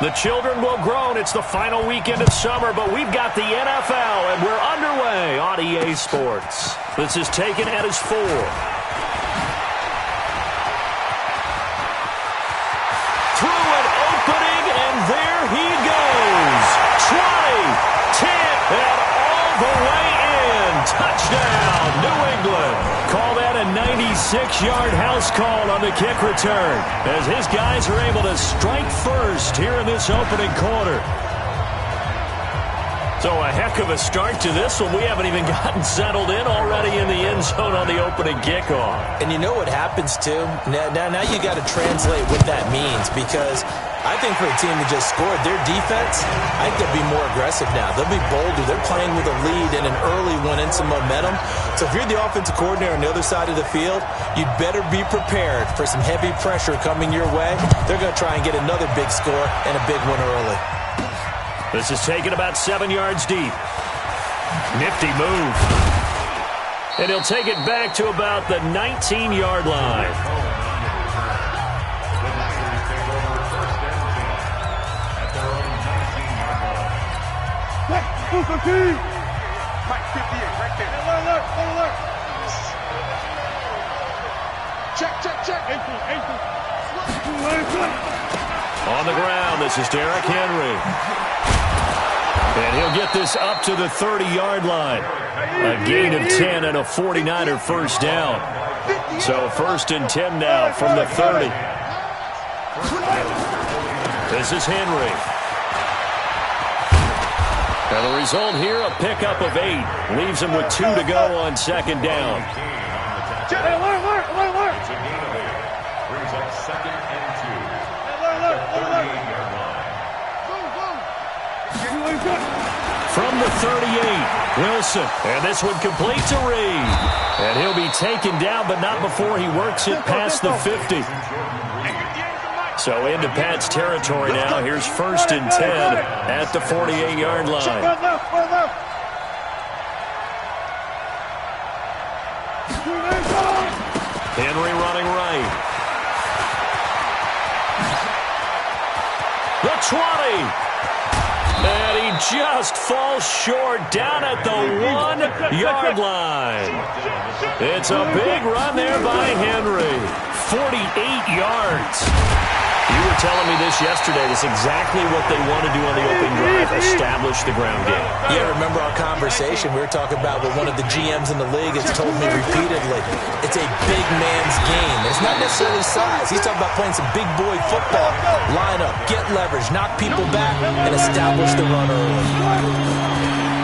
The children will groan. It's the final weekend of summer, but we've got the NFL, and we're underway on EA Sports. This is taken at his 4. Through an opening, and there he goes. 20, 10, and all the way in. Touchdown, New England. Call that a 96-yard house call on the kick return, as his guys are able to strike first here in this opening quarter. So a heck of a start to this one. We haven't even gotten settled in already in the end zone on the opening kickoff. And you know what happens, too? Now you got to translate what that means, because I think for a team that just scored, their defense, I think they'll be more aggressive now. They'll be bolder. They're playing with a lead and an early one and some momentum. So if you're the offensive coordinator on the other side of the field, you'd better be prepared for some heavy pressure coming your way. They're going to try and get another big score and a big one early. This is taken about 7 yards deep. Nifty move. And he'll take it back to about the 19-yard line. Mike 58 right there. Alert. Check. On the ground, this is Derrick Henry. And he'll get this up to the 30-yard line. A gain of 10 and a 49er first down. So 1st and 10 now from the 30. This is Henry. And the result here, a pickup of 8. Leaves him with 2 to go on 2nd down. Brings up 2nd and 2. From the 38, Wilson. And this one complete to Reed. And he'll be taken down, but not before he works it past the 50. So into Pat's territory now. Here's 1st and 10 at the 48-yard line. Henry running right. The 20. And he just falls short down at the 1-yard line. It's a big run there by Henry. 48 yards. You were telling me this yesterday. That's exactly what they want to do on the opening drive, establish the ground game. Yeah, remember our conversation? We were talking about what one of the GMs in the league has told me repeatedly. It's a big man's game. It's not necessarily size. He's talking about playing some big boy football. Line up, get leverage, knock people back, and establish the run early.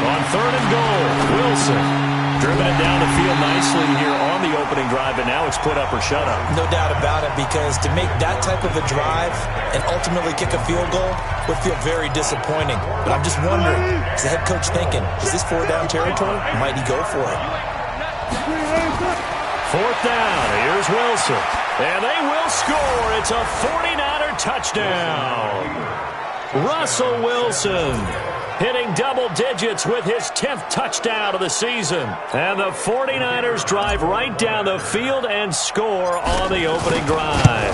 On 3rd and goal, Wilson. Driven it down the field nicely here on the opening drive, and now it's put up or shut up. No doubt about it, because to make that type of a drive and ultimately kick a field goal would feel very disappointing. But I'm just wondering, is the head coach thinking, is this 4th-down territory? Might he go for it? 4th down. Here's Wilson. And they will score. It's a 49er touchdown. Russell Wilson hitting double digits with his 10th touchdown of the season. And the 49ers drive right down the field and score on the opening drive.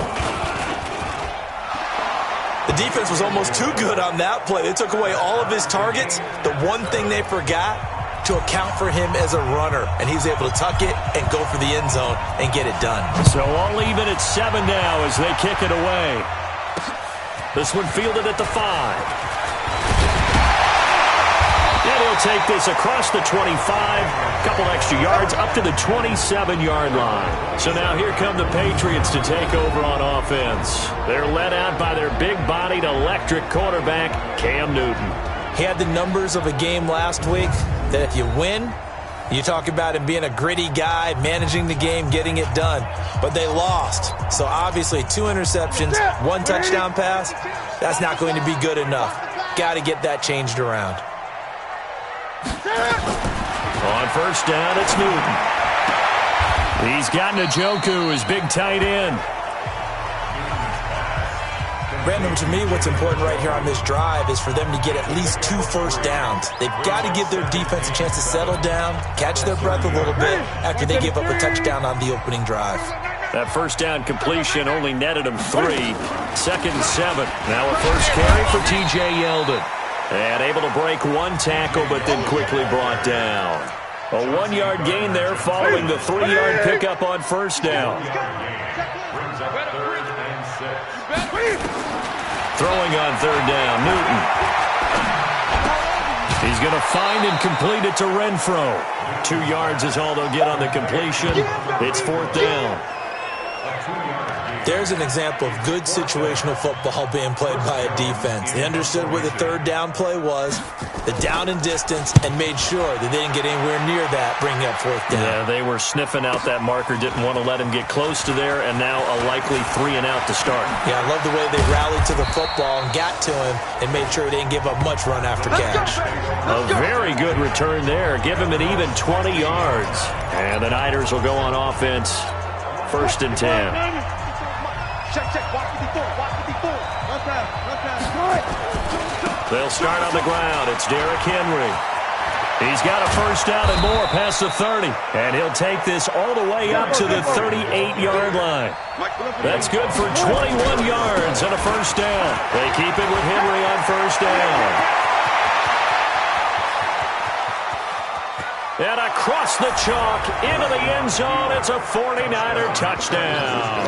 The defense was almost too good on that play. They took away all of his targets. The one thing they forgot, to account for him as a runner. And he's able to tuck it and go for the end zone and get it done. So all even at 7 now as they kick it away. This one fielded at the 5. And he'll take this across the 25, couple extra yards, up to the 27-yard line. So now here come the Patriots to take over on offense. They're led out by their big-bodied electric quarterback, Cam Newton. He had the numbers of a game last week that if you win, you talk about him being a gritty guy, managing the game, getting it done. But they lost. So obviously 2 interceptions, 1 touchdown pass, that's not going to be good enough. Got to get that changed around. On 1st down, it's Newton. He's got Njoku, his big tight end. Brandon, to me, what's important right here on this drive is for them to get at least 2 first downs. They've got to give their defense a chance to settle down, catch their breath a little bit after they give up a touchdown on the opening drive. That first down completion only netted him 3. 2nd and 7. Now a first carry for T.J. Yeldon. And able to break one tackle, but then quickly brought down. A 1-yard gain there following the 3-yard pickup on first down. Throwing on 3rd down, Newton. He's going to find and complete it to Renfro. 2 yards is all they'll get on the completion. It's 4th down. There's an example of good situational football being played by a defense. They understood where the 3rd down play was, the down and distance, and made sure that they didn't get anywhere near that, bringing up 4th down. Yeah, they were sniffing out that marker, didn't want to let him get close to there, and now a likely 3 and out to start. Yeah, I love the way they rallied to the football and got to him and made sure he didn't give up much run after catch. A very good return there. Give him an even 20 yards. And the Niners will go on offense. 1st and 10. They'll start on the ground. It's Derrick Henry. He's got a first down and more past the 30. And he'll take this all the way up to the 38-yard line. That's good for 21 yards and a first down. They keep it with Henry on first down. And across the chalk into the end zone, it's a 49er touchdown.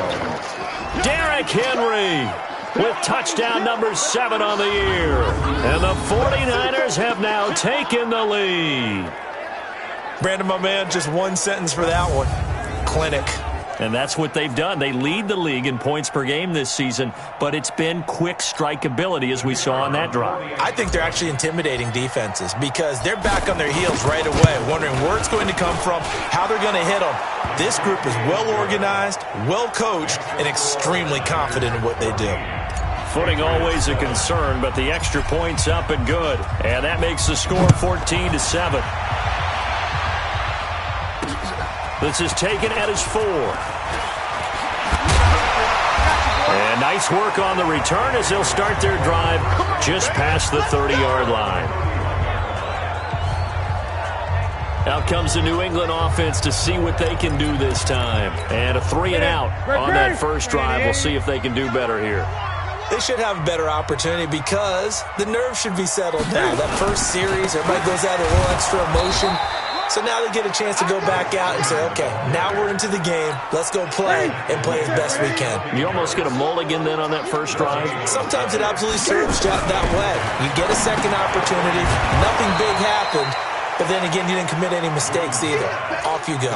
Derrick Henry with touchdown number 7 on the year. And the 49ers have now taken the lead. Brandon, my man, just one sentence for that one. Clinic. And that's what they've done. They lead the league in points per game this season, but it's been quick strikeability as we saw on that drive. I think they're actually intimidating defenses because they're back on their heels right away, wondering where it's going to come from, how they're going to hit them. This group is well organized, well coached, and extremely confident in what they do. Footing always a concern, but the extra point's up and good. And that makes the score 14-7. This is taken at his 4. And nice work on the return as they'll start their drive just past the 30-yard line. Out comes the New England offense to see what they can do this time. And a 3 and out on that first drive. We'll see if they can do better here. They should have a better opportunity because the nerves should be settled now. That first series, everybody goes out a little extra emotion. So now they get a chance to go back out and say, okay, now we're into the game. Let's go play and play as best we can. You almost get a mulligan then on that first drive? Sometimes it absolutely serves that way. You get a second opportunity. Nothing big happened. But then again, you didn't commit any mistakes either. Off you go.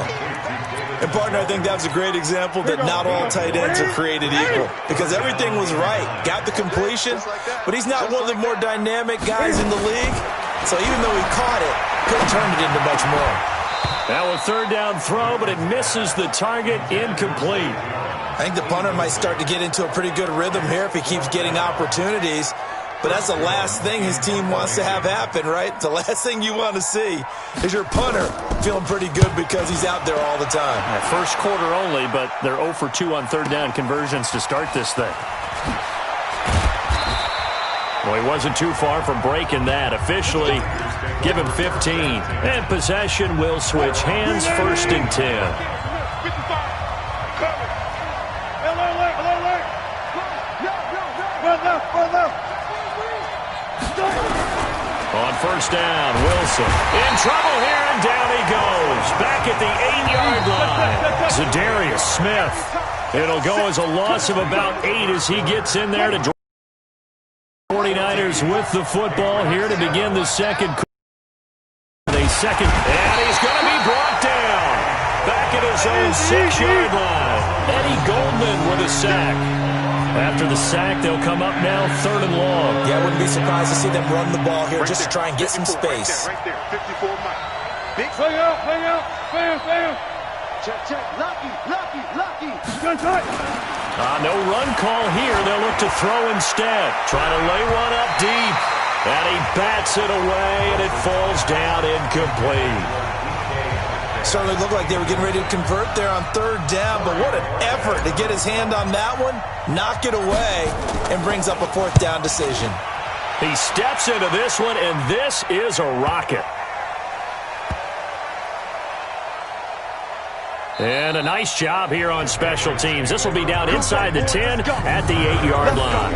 And, partner, I think that was a great example that not all tight ends are created equal because everything was right. Got the completion, but he's not one of the more dynamic guys in the league. So even though he caught it, couldn't turn it into much more. Now a 3rd down throw, but it misses the target, incomplete. I think the punter might start to get into a pretty good rhythm here if he keeps getting opportunities. But that's the last thing his team wants to have happen, right? The last thing you want to see is your punter feeling pretty good because he's out there all the time. First quarter only, but they're 0 for 2 on 3rd down conversions to start this thing. Well, he wasn't too far from breaking that. Officially, give him 15. And possession will switch hands, 1st and 10. On first down, Wilson in trouble here, and down he goes. Back at the 8-yard line. Zadarius Smith. It'll go as a loss of about 8 as he gets in there to draw. 49ers with the football here to begin the second quarter. And he's going to be brought down. Back at his own 6-yard line. Eddie Goldman with a sack. After the sack, they'll come up now 3rd and long. Yeah, I wouldn't be surprised to see them run the ball here just to try and get some space. Right there, 54 Mike. Big play out, bam. Check, lucky. No run call here. They'll look to throw instead. Trying to lay one up deep. And he bats it away, and it falls down incomplete. Certainly looked like they were getting ready to convert there on 3rd down, but what an effort to get his hand on that one, knock it away, and brings up a 4th down decision. He steps into this one, and this is a rocket. And a nice job here on special teams. This will be down inside the 10 at the 8-yard line.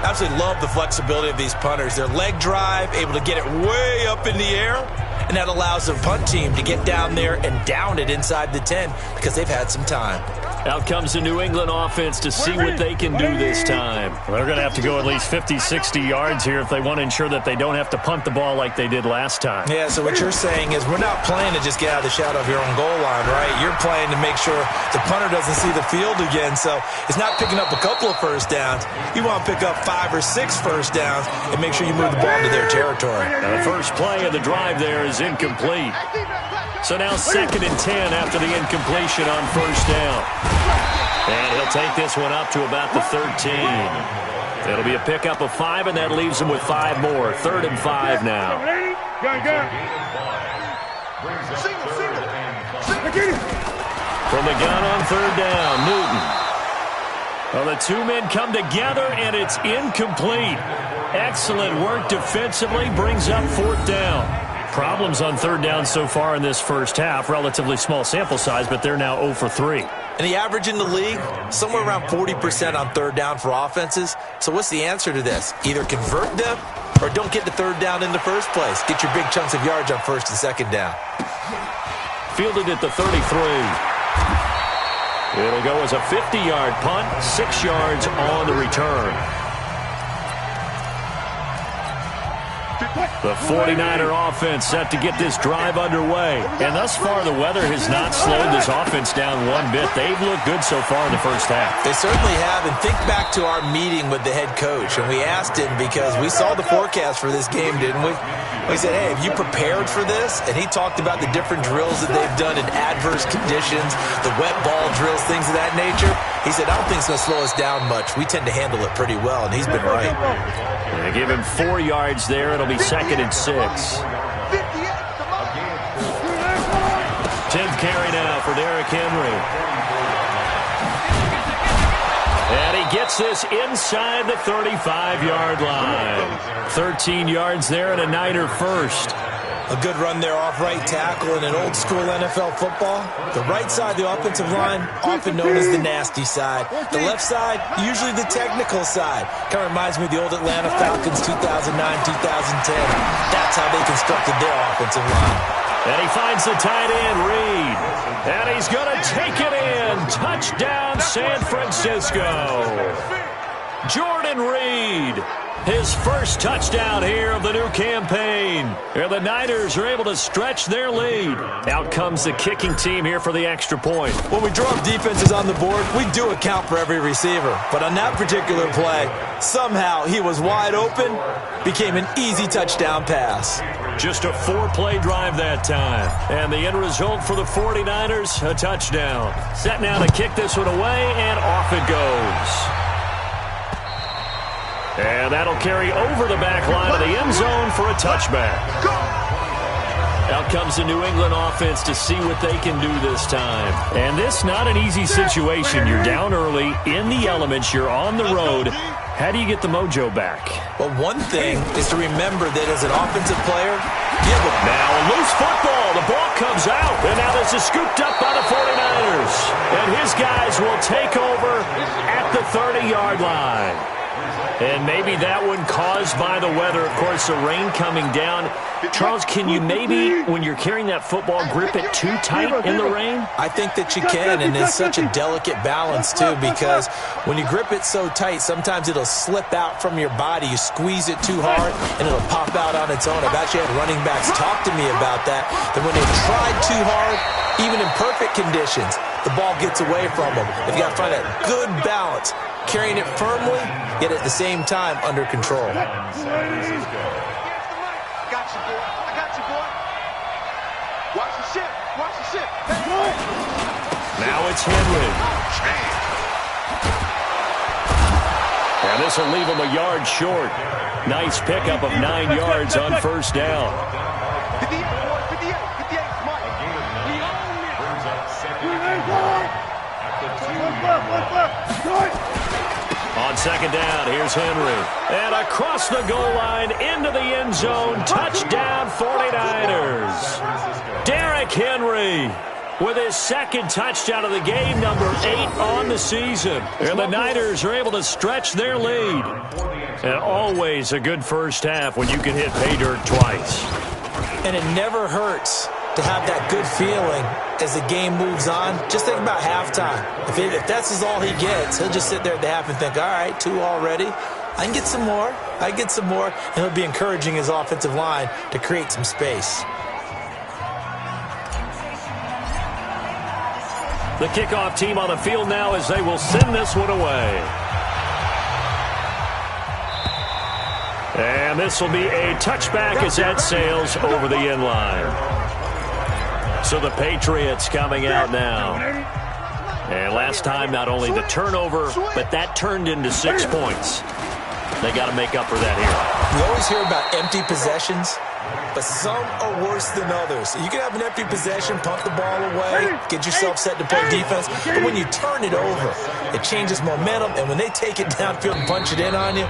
Absolutely love the flexibility of these punters. Their leg drive, able to get it way up in the air, and that allows the punt team to get down there and down it inside the 10 because they've had some time. Out comes the New England offense to see what they can do this time. They're going to have to go at least 50, 60 yards here if they want to ensure that they don't have to punt the ball like they did last time. Yeah, so what you're saying is we're not playing to just get out of the shadow of your own goal line, right? You're playing to make sure the punter doesn't see the field again. So it's not picking up a couple of first downs. You want to pick up 5 or 6 first downs and make sure you move the ball into their territory. Now the first play of the drive there is incomplete. So now 2nd and 10 after the incompletion on first down. And he'll take this one up to about the 13. It'll be a pickup of 5, and that leaves him with 5 more. 3rd and 5 now. From the gun on 3rd down, Newton. Well, the two men come together, and it's incomplete. Excellent work defensively, brings up 4th down. Problems on 3rd down so far in this first half. Relatively small sample size, but they're now 0 for 3. And the average in the league, somewhere around 40% on 3rd down for offenses. So what's the answer to this? Either convert them or don't get the 3rd down in the first place. Get your big chunks of yards on 1st and 2nd down. Fielded at the 33. It'll go as a 50-yard punt, 6 yards on the return. The 49er offense set to get this drive underway. And thus far, the weather has not slowed this offense down one bit. They've looked good so far in the first half. They certainly have. And think back to our meeting with the head coach. And we asked him because we saw the forecast for this game, didn't we? We said, hey, have you prepared for this? And he talked about the different drills that they've done in adverse conditions, the wet ball drills, things of that nature. He said, I don't think it's going to slow us down much. We tend to handle it pretty well, and he's been right. They give him 4 yards there. It'll be 2nd and 6. 10th carry now for Derrick Henry. And he gets this inside the 35-yard line. 13 yards there and a Niner first. A good run there off right tackle in an old-school NFL football. The right side, the offensive line, often known as the nasty side. The left side, usually the technical side. Kind of reminds me of the old Atlanta Falcons 2009-2010. That's how they constructed their offensive line. And he finds the tight end, Reed. And he's going to take it in. Touchdown, San Francisco. Jordan Reed. His first touchdown here of the new campaign. And the Niners are able to stretch their lead. Out comes the kicking team here for the extra point. When we draw up defenses on the board, we do account for every receiver. But on that particular play, somehow he was wide open, became an easy touchdown pass. Just a 4-play drive that time. And the end result for the 49ers, a touchdown. Set now to kick this one away, and off it goes. And that'll carry over the back line of the end zone for a touchback. Out comes the New England offense to see what they can do this time. And this not an easy situation. You're down early, in the elements, you're on the road. How do you get the mojo back? Well, one thing is to remember that as an offensive player, now a loose football. The ball comes out. And now this is scooped up by the 49ers. And his guys will take over at the 30-yard line. And maybe that one caused by the weather. Of course, the rain coming down. Charles, can you maybe, when you're carrying that football, grip it too tight in the rain? I think that you can, and it's such a delicate balance, too, because when you grip it so tight, sometimes it'll slip out from your body. You squeeze it too hard, and it'll pop out on its own. I've actually had running backs talk to me about that when they've tried too hard, even in perfect conditions, the ball gets away from them. They've got to find that good balance, carrying it firmly, yet at the same time under control. I got you, boy. Watch the ship. Now it's Henry. And this will leave him a yard short. Nice pickup of 9 yards on first down. 58, Mike. On second down, here's Henry. And across the goal line, into the end zone. Touchdown, 49ers. Derrick Henry. with his second touchdown of the game, number 8 on the season. And the Niners are able to stretch their lead. And always a good first half when you can hit pay dirt twice. And it never hurts to have that good feeling as the game moves on. Just think about halftime. If that's all he gets, he'll just sit there at the half and think, all right, 2 already. I can get some more. I can get some more. And he'll be encouraging his offensive line to create some space. The kickoff team on the field now as they will send this one away. And this will be a touchback as that sails over the end line. So the Patriots coming out now. And last time, not only the turnover, but that turned into 6 points. They got to make up for that here. We always hear about empty possessions, but some are worse than others. You can have an empty possession, pump the ball away, get yourself set to play defense, but when you turn it over, it changes momentum, and when they take it downfield and punch it in on you,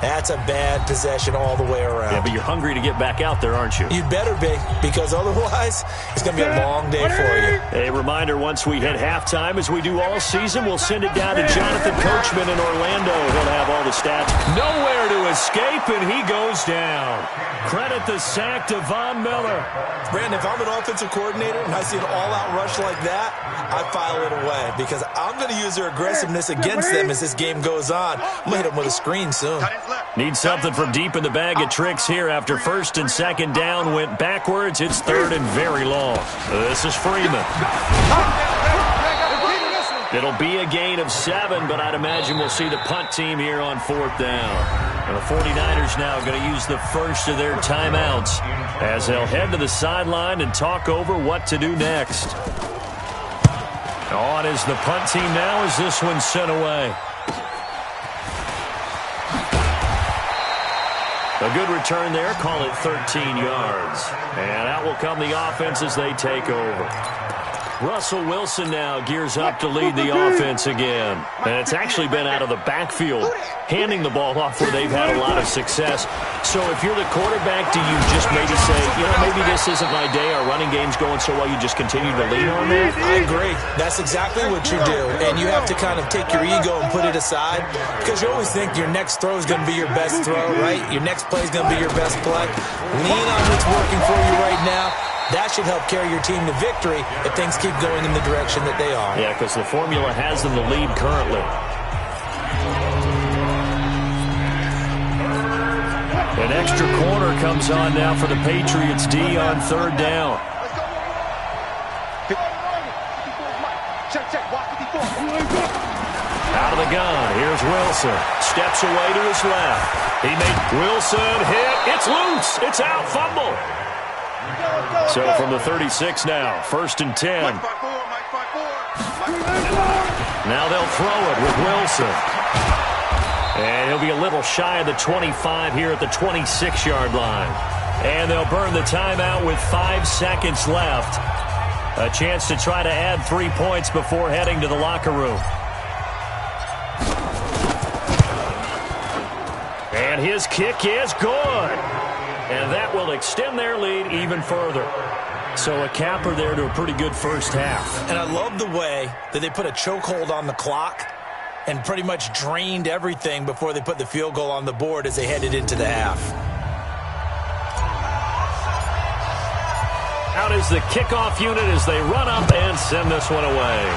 that's a bad possession all the way around. Yeah, but you're hungry to get back out there, aren't you? You'd better be, because otherwise it's going to be a long day for you. A reminder, once we hit halftime, as we do all season, we'll send it down to Jonathan Coachman in Orlando. He'll have all the stats. Nowhere to escape, and he goes down. Credit the sack to Von Miller. Brandon, if I'm an offensive coordinator and I see an all-out rush like that, I file it away, because I'm going to use their aggressiveness against them as this game goes on. I'm going to hit them with a screen soon. Need something from deep in the bag of tricks here after first and second down went backwards. It's third and very long. This is Freeman. It'll be a gain of 7, but I'd imagine we'll see the punt team here on 4th down. And the 49ers now going to use the first of their timeouts as they'll head to the sideline and talk over what to do next. On is the punt team now as this one's sent away. A good return there, call it 13 yards. And out will come the offense as they take over. Russell Wilson now gears up to lead the offense again. And it's actually been out of the backfield, handing the ball off where they've had a lot of success. So if you're the quarterback, do you just maybe say, maybe this isn't my day, our running game's going so well, you just continue to lean on that? I agree. That's exactly what you do. And you have to kind of take your ego and put it aside, because you always think your next throw is going to be your best throw, right? Your next play is going to be your best play. Lean on what's working for you right now. That should help carry your team to victory if things keep going in the direction that they are. Yeah, because the formula has them the lead currently. An extra corner comes on now for the Patriots D on 3rd down. Out of the gun, here's Wilson. Steps away to his left. He made Wilson hit. It's loose. It's out. Fumble. So from the 36 now, 1st and 10. Now they'll throw it with Wilson. And he'll be a little shy of the 25 here at the 26-yard line. And they'll burn the timeout with 5 seconds left. A chance to try to add 3 points before heading to the locker room. And his kick is good. And that will extend their lead even further. So a capper there to a pretty good first half. And I love the way that they put a chokehold on the clock and pretty much drained everything before they put the field goal on the board as they headed into the half. Out is the kickoff unit as they run up and send this one away.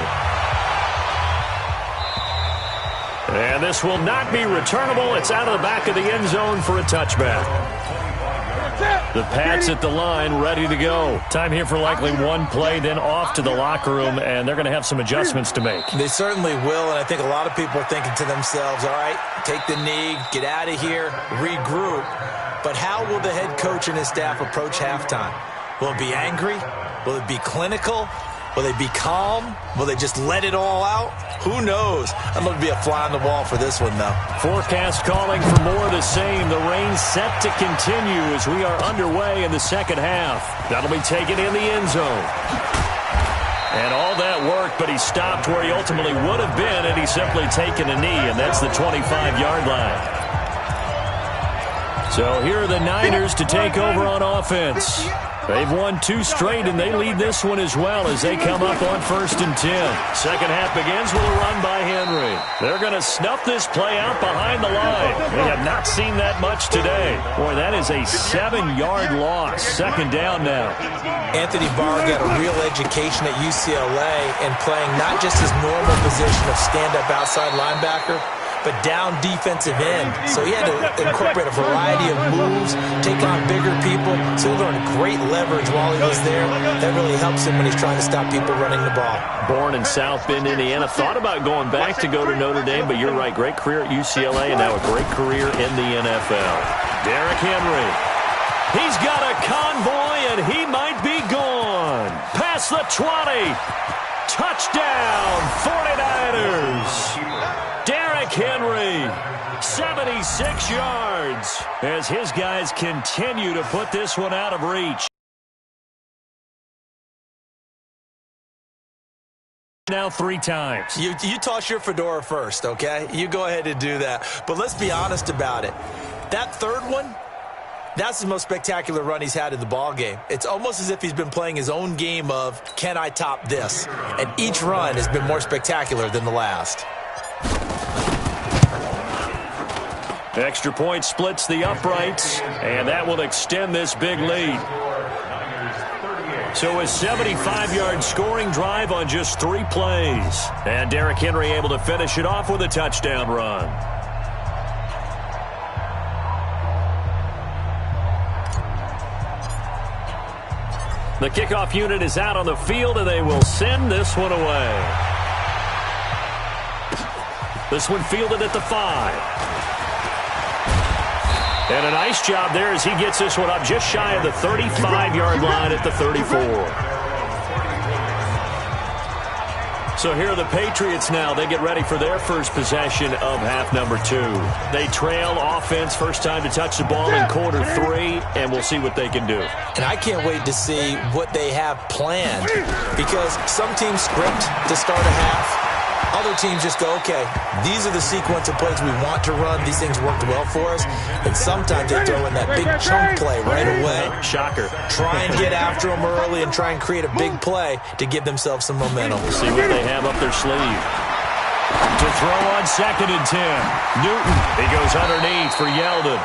And this will not be returnable. It's out of the back of the end zone for a touchback. The Pats at the line, ready to go. Time here for likely one play, then off to the locker room, and they're going to have some adjustments to make. They certainly will, and I think a lot of people are thinking to themselves, all right, take the knee, get out of here, regroup. But how will the head coach and his staff approach halftime? Will it be angry? Will it be clinical? Will they be calm? Will they just let it all out? Who knows? I'd love to be a fly on the wall for this one, though. Forecast calling for more of the same. The rain set to continue as we are underway in the second half. That'll be taken in the end zone. And all that worked, but he stopped where he ultimately would have been, and he's simply taken a knee, and that's the 25-yard line. So here are the Niners to take over on offense. They've won 2 straight, and they lead this one as well as they come up on 1st and 10. Second half begins with a run by Henry. They're going to snuff this play out behind the line. We have not seen that much today. Boy, that is a 7-yard loss. Second down now. Anthony Barr got a real education at UCLA in playing not just his normal position of stand-up outside linebacker, but down defensive end. So he had to incorporate a variety of moves, take on bigger people. So he learned great leverage while he was there. That really helps him when he's trying to stop people running the ball. Born in South Bend, Indiana. Thought about going back to go to Notre Dame, but you're right. Great career at UCLA and now a great career in the NFL. Derrick Henry. He's got a convoy, and he might be gone. Past the 20. Touchdown, 49ers. Derrick Henry, 76 yards, as his guys continue to put this one out of reach. Now 3 times. You toss your fedora first, okay? You go ahead and do that. But let's be honest about it. That third one, that's the most spectacular run he's had in the ballgame. It's almost as if he's been playing his own game of, can I top this? And each run has been more spectacular than the last. Extra point splits the uprights, and that will extend this big lead. So a 75-yard scoring drive on just 3 plays. And Derrick Henry able to finish it off with a touchdown run. The kickoff unit is out on the field, and they will send this one away. This one fielded at the 5. And a nice job there as he gets this one up just shy of the 35-yard line at the 34. So here are the Patriots now. They get ready for their first possession of half number 2. They trail offense, first time to touch the ball in quarter 3, and we'll see what they can do. And I can't wait to see what they have planned, because some teams script to start a half. Other teams just go, okay, these are the sequence of plays we want to run. These things worked well for us. And sometimes they throw in that big chunk play right away. Shocker. Try and get after them early and try and create a big play to give themselves some momentum. We'll see what they have up their sleeve. To throw on 2nd and 10. Newton, he goes underneath for Yeldon.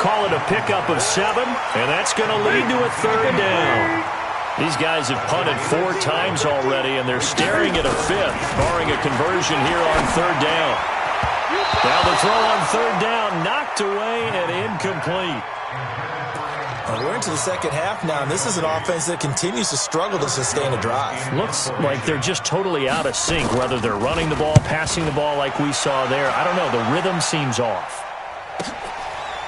Call it a pickup of 7, and that's going to lead to a 3rd down. These guys have punted 4 times already, and they're staring at a 5th, barring a conversion here on 3rd down. Now the throw on 3rd down, knocked away and incomplete. We're into the second half now, and this is an offense that continues to struggle to sustain a drive. Looks like they're just totally out of sync, whether they're running the ball, passing the ball like we saw there. I don't know. The rhythm seems off.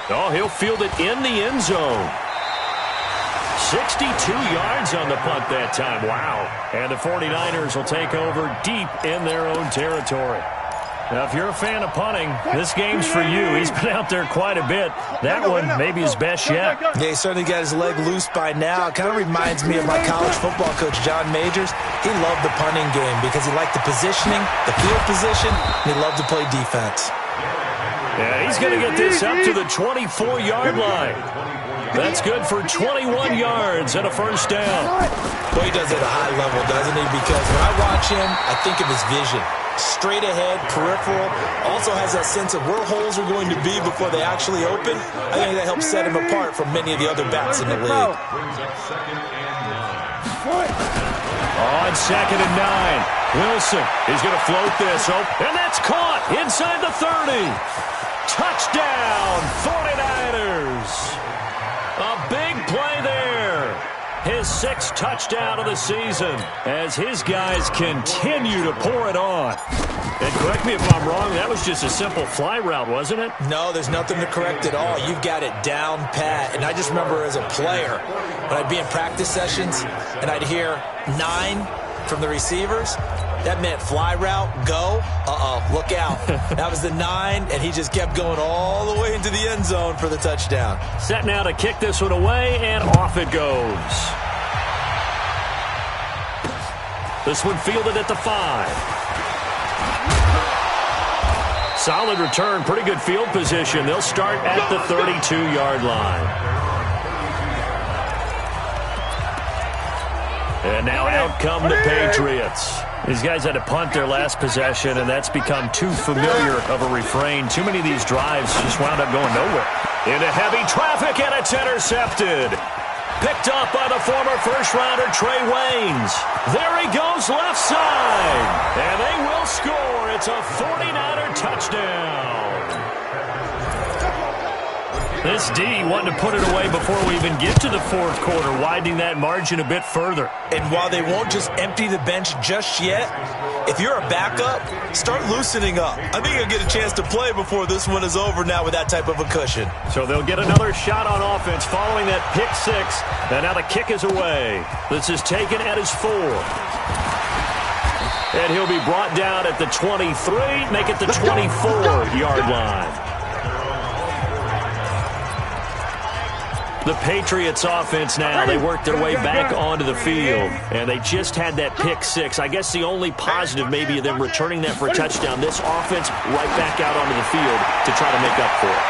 Oh, he'll field it in the end zone. 62 yards on the punt that time. Wow. And the 49ers will take over deep in their own territory. Now, if you're a fan of punting, this game's for you. He's been out there quite a bit. That one maybe his best yet. Yeah, he certainly got his leg loose by now. It kind of reminds me of my college football coach, John Majors. He loved the punting game because he liked the positioning, the field position, and he loved to play defense. Yeah, he's going to get this up to the 24-yard line. That's good for 21 yards and a first down. Well, he does it at a high level, doesn't he? Because when I watch him, I think of his vision. Straight ahead, peripheral. Also has that sense of where holes are going to be before they actually open. I think that helps set him apart from many of the other backs in the league. On 2nd and 9. Wilson is going to float this. And that's caught inside the 30. Touchdown, 49ers. A big play there. His 6th touchdown of the season as his guys continue to pour it on. And correct me if I'm wrong, that was just a simple fly route, wasn't it? No, there's nothing to correct at all. You've got it down pat. And I just remember as a player, when I'd be in practice sessions and I'd hear 9 from the receivers, that meant fly route, go, look out. That was the 9, and he just kept going all the way into the end zone for the touchdown. Set now to kick this one away, and off it goes. This one fielded at the 5. Solid return, pretty good field position. They'll start at the 32-yard line. And now out come the Patriots. These guys had to punt their last possession, and that's become too familiar of a refrain. Too many of these drives just wound up going nowhere. Into heavy traffic, and it's intercepted. Picked up by the former first-rounder Trey Waynes. There he goes left side. And they will score. It's a 49er touchdown. This D wanting to put it away before we even get to the fourth quarter, widening that margin a bit further. And while they won't just empty the bench just yet, if you're a backup, start loosening up. I think you'll get a chance to play before this one is over now with that type of a cushion. So they'll get another shot on offense following that pick six. And now the kick is away. This is taken at his 4. And he'll be brought down at the 23, make it the 24-yard line. The Patriots offense now, they work their way back onto the field, and they just had that pick six. I guess the only positive maybe of them returning that for a touchdown. This offense right back out onto the field to try to make up for it.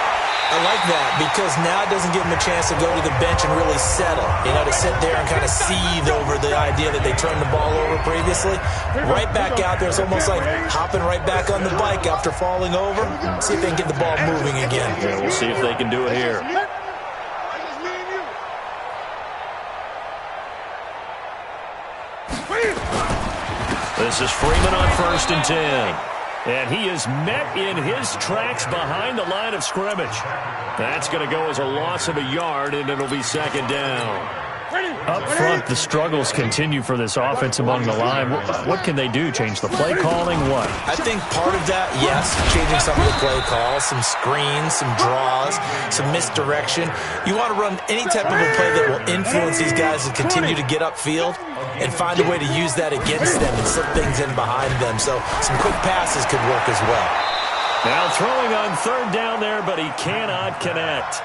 I like that because now it doesn't give them a chance to go to the bench and really settle. You know, to sit there and kind of seethe over the idea that they turned the ball over previously. Right back out there, it's almost like hopping right back on the bike after falling over. See if they can get the ball moving again. Yeah, we'll see if they can do it here. This is Freeman on 1st and 10. And he is met in his tracks behind the line of scrimmage. That's going to go as a loss of a yard, and it'll be 2nd down. Up front, the struggles continue for this offense among the line. What can they do? Change the play calling? What? I think part of that, yes, changing some of the play calls, some screens, some draws, some misdirection. You want to run any type of a play that will influence these guys to continue to get upfield and find a way to use that against them and slip things in behind them. So some quick passes could work as well. Now throwing on 3rd down there, but he cannot connect.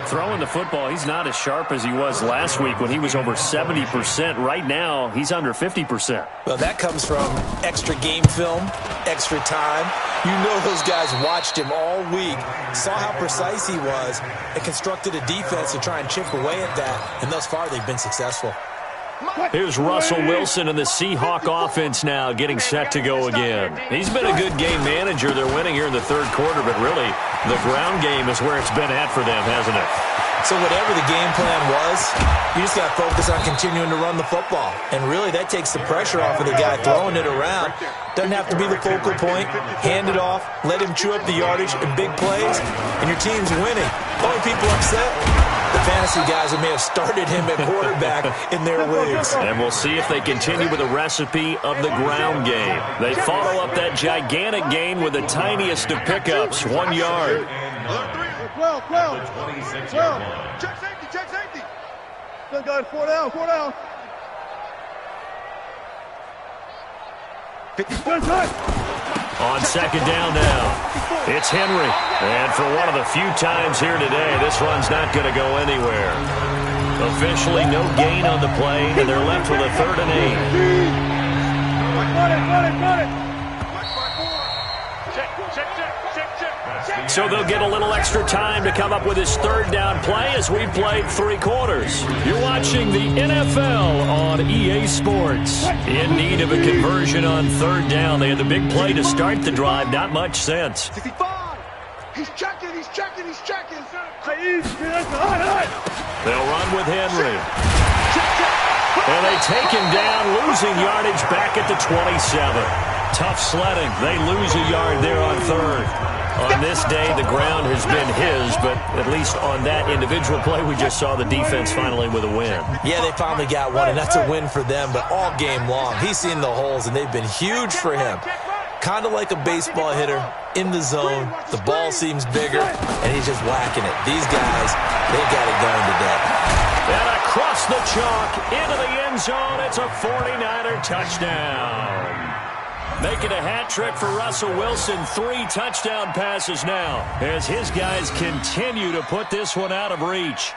Throwing the football, he's not as sharp as he was last week when he was over 70%. Right now, he's under 50%. Well, that comes from extra game film, extra time. You know those guys watched him all week, saw how precise he was, and constructed a defense to try and chip away at that. And thus far, they've been successful. Here's Russell Wilson and the Seahawk offense now getting set to go again. He's been a good game manager. They're winning here in the 3rd quarter, but really the ground game is where it's been at for them, hasn't it? So whatever the game plan was, you just got to focus on continuing to run the football. And really that takes the pressure off of the guy throwing it around. Doesn't have to be the focal point. Hand it off, let him chew up the yardage in big plays, and your team's winning. Only people upset, the fantasy guys that may have started him at quarterback in their leagues. And we'll see if they continue with the recipe of the ground game. They follow up that gigantic gain with the tiniest of pickups, 1 yard. 12. Check safety. Still got 4 down. 54. On 2nd down now, it's Henry. And for one of the few times here today, this run's not going to go anywhere. Officially no gain on the play, and they're left with a 3rd and 8. Run it. So they'll get a little extra time to come up with his 3rd down play as we played 3 quarters. You're watching the NFL on EA Sports. In need of a conversion on 3rd down. They had the big play to start the drive. Not much sense. 65. He's checking. They'll run with Henry. And they take him down, losing yardage back at the 27. Tough sledding. They lose a yard there on 3rd. On this day, the ground has been his, but at least on that individual play, we just saw the defense finally with a win. Yeah, they finally got one, and that's a win for them, but all game long, he's seen the holes, and they've been huge for him. Kind of like a baseball hitter in the zone. The ball seems bigger, and he's just whacking it. These guys, they got it going today. And across the chalk, into the end zone, it's a 49er touchdown. Making a hat trick for Russell Wilson. 3 touchdown passes now as his guys continue to put this one out of reach.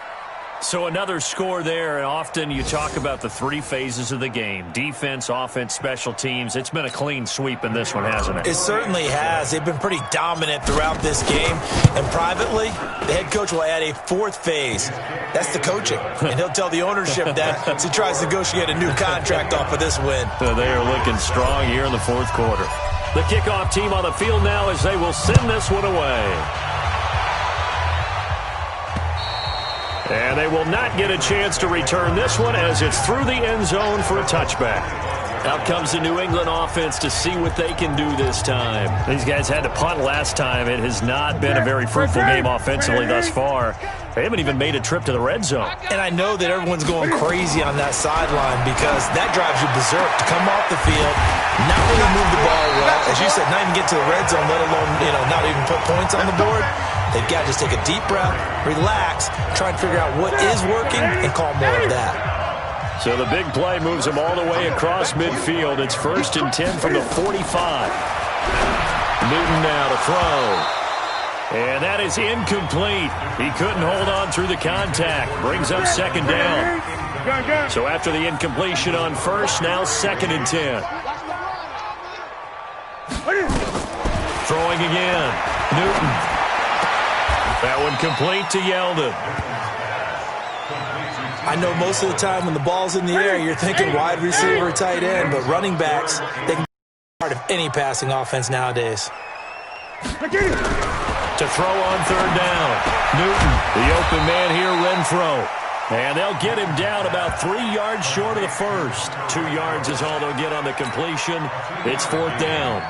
So another score there, and often you talk about the three phases of the game: defense, offense, special teams. It's been a clean sweep in this one, hasn't it? It certainly has. They've been pretty dominant throughout this game. And privately, the head coach will add a fourth phase. That's the coaching. And he'll tell the ownership that as he tries to negotiate a new contract off of this win. They are looking strong here in the fourth quarter. The kickoff team on the field now as they will send this one away. And they will not get a chance to return this one as it's through the end zone for a touchback. Out comes the New England offense to see what they can do this time. These guys had to punt last time. It has not been a very fruitful game offensively thus far. They haven't even made a trip to the red zone. And I know that everyone's going crazy on that sideline because that drives you berserk to come off the field, not really move the ball well. As you said, not even get to the red zone, let alone, not even put points on the board. They've got to just take a deep breath, relax, try and figure out what is working, and call more of that. So the big play moves them all the way across midfield. It's 1st and 10 from the 45. Newton now to throw. And that is incomplete. He couldn't hold on through the contact. Brings up 2nd down. So after the incompletion on 1st, now 2nd and 10. Throwing again. Newton. That one complete to Yeldon. I know most of the time when the ball's in the air, you're thinking wide receiver, tight end, but running backs, they can be part of any passing offense nowadays. To throw on 3rd down. Newton, the open man here, Renfro. And they'll get him down about 3 yards short of the first. 2 yards is all they'll get on the completion. It's 4th down.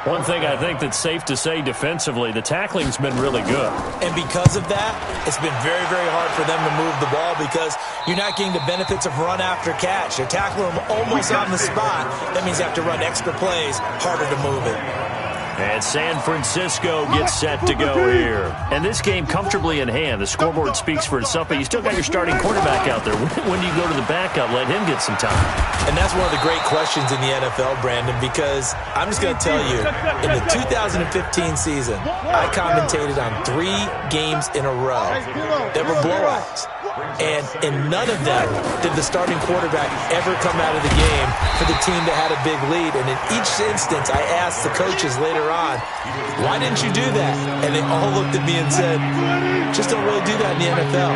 One thing I think that's safe to say defensively, the tackling's been really good. And because of that, it's been very, very hard for them to move the ball because you're not getting the benefits of run after catch. They're tackling them almost on the spot. That means you have to run extra plays, harder to move it. And San Francisco gets set to go here. And this game comfortably in hand. The scoreboard speaks for itself, but you still got your starting quarterback out there. When do you go to the backup? Let him get some time. And that's one of the great questions in the NFL, Brandon, because I'm just going to tell you, in the 2015 season, I commentated on 3 games in a row that were blowouts. And in none of them did the starting quarterback ever come out of the game for the team that had a big lead. And in each instance, I asked the coaches later on, why didn't you do that? And they all looked at me and said, just don't really do that in the NFL.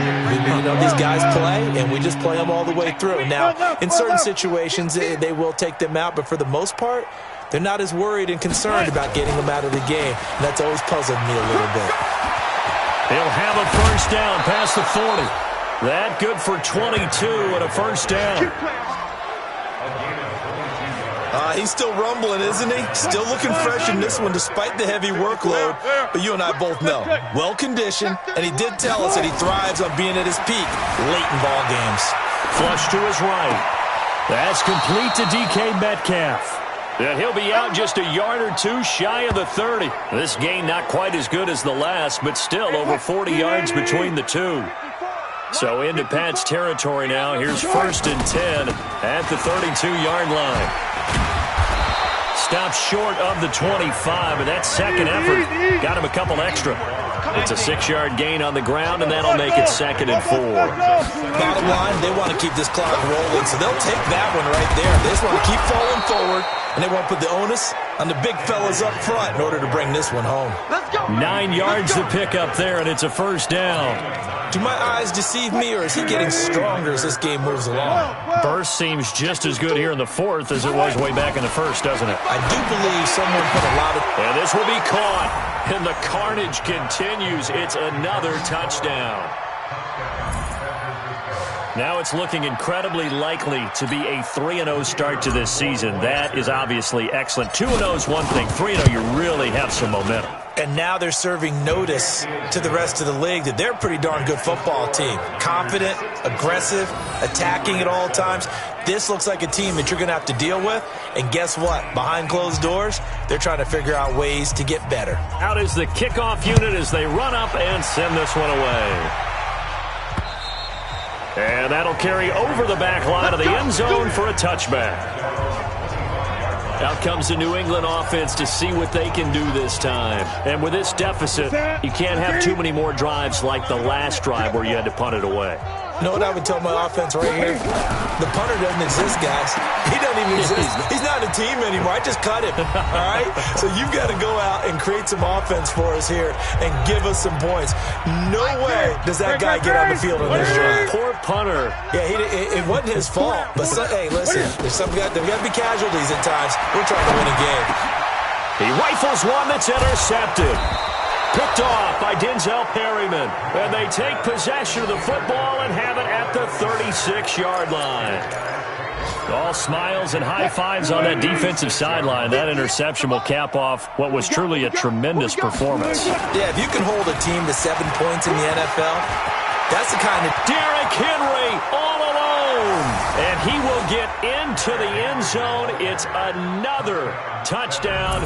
These guys play, and we just play them all the way through. Now, in certain situations, they will take them out, but for the most part, they're not as worried and concerned about getting them out of the game. And that's always puzzled me a little bit. He'll have a 1st down past the 40. That good for 22 and a 1st down. He's still rumbling, isn't he? Still looking fresh in this one despite the heavy workload. But you and I both know, well-conditioned, and he did tell us that he thrives on being at his peak late in ball games. Flush to his right. That's complete to DK Metcalf. And he'll be out just a yard or 2 shy of the 30. This gain not quite as good as the last, but still over 40 yards between the two. So into Pat's territory now. Here's 1st and 10 at the 32-yard line. Stops short of the 25, but that second effort got him a couple extra. It's a 6-yard gain on the ground, and that'll make it 2nd and 4. Bottom line, they want to keep this clock rolling, so they'll take that one right there. They just want to keep falling forward, and they won't put the onus on the big fellas up front in order to bring this one home. 9 yards to pick up there, and it's a 1st down. Do my eyes deceive me, or is he getting stronger as this game moves along? Burst seems just as good here in the 4th as it was way back in the 1st, doesn't it? I do believe someone put a lot of... And this will be caught, and the carnage continues. It's another touchdown. Now it's looking incredibly likely to be a 3-0 start to this season. That is obviously excellent. 2-0 is one thing. 3-0, you really have some momentum. And now they're serving notice to the rest of the league that they're a pretty darn good football team. Confident, aggressive, attacking at all times. This looks like a team that you're going to have to deal with. And guess what? Behind closed doors, they're trying to figure out ways to get better. Out is the kickoff unit as they run up and send this one away. And that'll carry over the back line of the end zone for a touchback. Out comes the New England offense to see what they can do this time. And with this deficit, you can't have too many more drives like the last drive where you had to punt it away. You know what I would tell my offense right here? The punter doesn't exist, guys. He doesn't even exist. He's not a team anymore. I just cut him, all right? So you've got to go out and create some offense for us here and give us some points. No way does that guy get on the field on this drive. Poor punter. Yeah, it wasn't his fault. But, hey, listen, there's got to be casualties at times. We're trying to win a game. He rifles one that's intercepted. Picked off by Denzel Perryman. And they take possession of the football and have it at the 36-yard line. All smiles and high fives on that defensive sideline. That interception will cap off what was truly a tremendous performance. Yeah, if you can hold a team to 7 points in the NFL, that's the kind of... Derrick Henry all alone. And he will get into the end zone. It's another touchdown.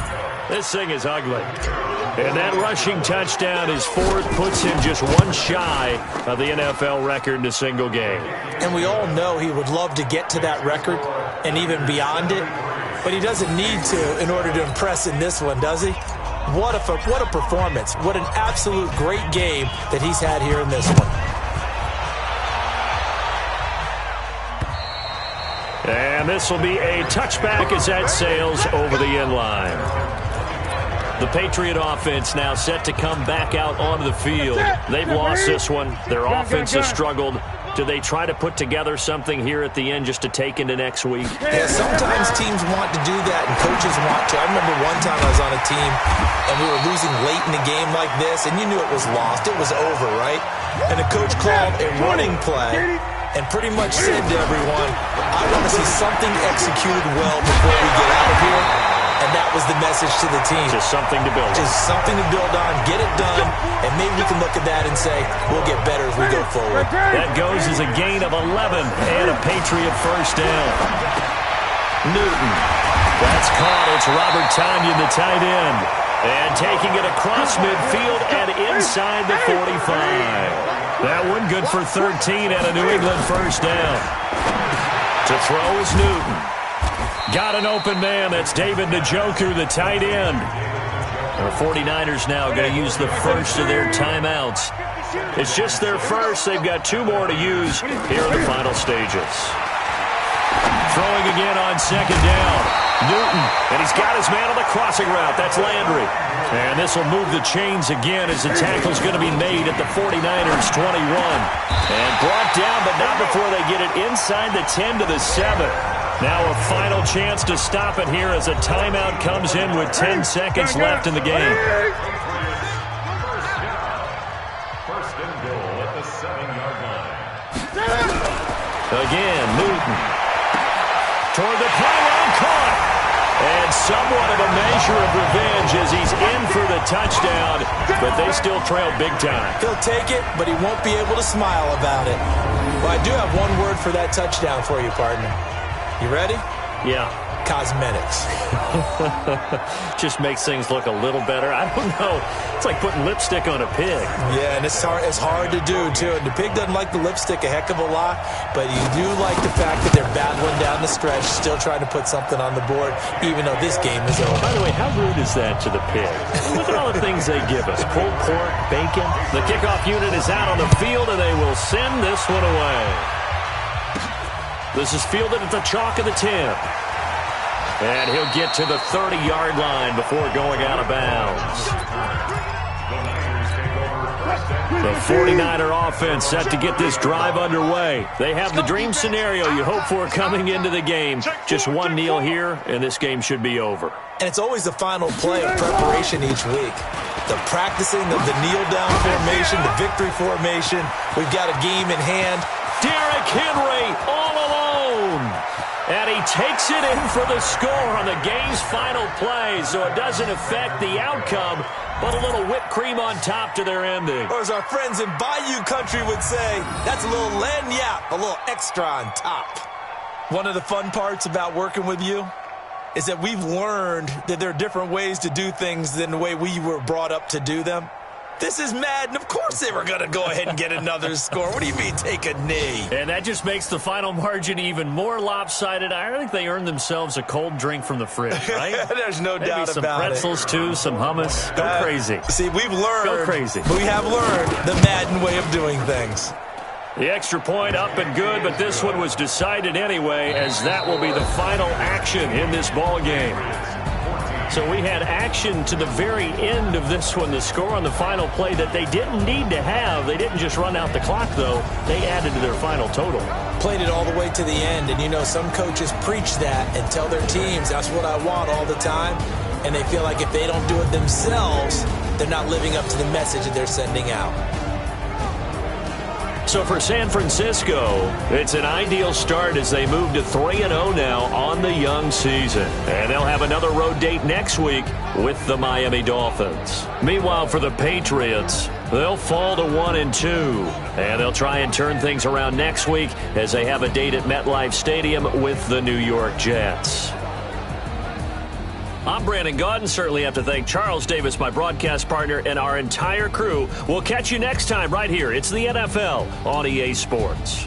This thing is ugly. And that rushing touchdown is fourth, puts him just one shy of the NFL record in a single game. And we all know he would love to get to that record and even beyond it, but he doesn't need to in order to impress in this one, does he? What a performance. What an absolute great game that he's had here in this one. And this will be a touchback as that sails over the end line. The Patriot offense now set to come back out onto the field. They've lost this one. Their offense has struggled. Do they try to put together something here at the end just to take into next week? Yeah, sometimes teams want to do that and coaches want to. I remember one time I was on a team and we were losing late in a game like this and you knew it was lost. It was over, right? And the coach called a running play and pretty much said to everyone, I want to see something executed well before we get out of here. And that was the message to the team. Just something to build on. Just something to build on, get it done, and maybe we can look at that and say, we'll get better as we go forward. That goes as a gain of 11 and a Patriot first down. Newton. That's caught. It's Robert Tonyan, the tight end. And taking it across midfield and inside the 45. That one good for 13 and a New England first down. To throw is Newton. Got an open man. That's David Njoku, the tight end. The 49ers now going to use the first of their timeouts. It's just their first. They've got 2 more to use here in the final stages. Throwing again on second down. Newton, and he's got his man on the crossing route. That's Landry. And this will move the chains again as the tackle's going to be made at the 49ers 21. And brought down, but not before they get it inside the 10 to the 7. Now a final chance to stop it here as a timeout comes in with 10 seconds left in the game. First and goal at the 7-yard line. Again, Newton. Toward the pylon, caught. And somewhat of a measure of revenge as he's in for the touchdown, but they still trail big time. He'll take it, but he won't be able to smile about it. Well, I do have one word for that touchdown for you, partner. You ready? Yeah. Cosmetics. Just makes things look a little better. I don't know. It's like putting lipstick on a pig. Yeah, and it's hard to do, too. And the pig doesn't like the lipstick a heck of a lot, but you do like the fact that they're battling down the stretch, still trying to put something on the board, even though this game is over. By the way, how rude is that to the pig? Look at all the things they give us. Pulled pork, bacon. The kickoff unit is out on the field, and they will send this one away. This is fielded at the chalk of the 10. And he'll get to the 30-yard line before going out of bounds. The 49er offense set to get this drive underway. They have the dream scenario you hope for coming into the game. Just one kneel here, and this game should be over. And it's always the final play of preparation each week. The practicing of the kneel-down formation, the victory formation. We've got a game in hand. Derrick Henry all alone. And he takes it in for the score on the game's final play, so it doesn't affect the outcome, but a little whipped cream on top to their ending. Or as our friends in Bayou Country would say, that's a little lagniappe, a little extra on top. One of the fun parts about working with you is that we've learned that there are different ways to do things than the way we were brought up to do them. This is Madden. Of course they were going to go ahead and get another score. What do you mean take a knee? And that just makes the final margin even more lopsided. I think they earned themselves a cold drink from the fridge, right? There's no Maybe doubt some about pretzels, too, some hummus. Go crazy. See, we've learned. Go crazy. We have learned the Madden way of doing things. The extra point up and good, but this one was decided anyway, as that will be the final action in this ball game. So we had action to the very end of this one, the score on the final play that they didn't need to have. They didn't just run out the clock, though. They added to their final total. Played it all the way to the end, and you know some coaches preach that and tell their teams that's what I want all the time, and they feel like if they don't do it themselves, they're not living up to the message that they're sending out. So for San Francisco, it's an ideal start as they move to 3-0 now on the young season. And they'll have another road date next week with the Miami Dolphins. Meanwhile, for the Patriots, they'll fall to 1-2. And they'll try and turn things around next week as they have a date at MetLife Stadium with the New York Jets. I'm Brandon Gaudin. Certainly have to thank Charles Davis, my broadcast partner, and our entire crew. We'll catch you next time right here. It's the NFL on EA Sports.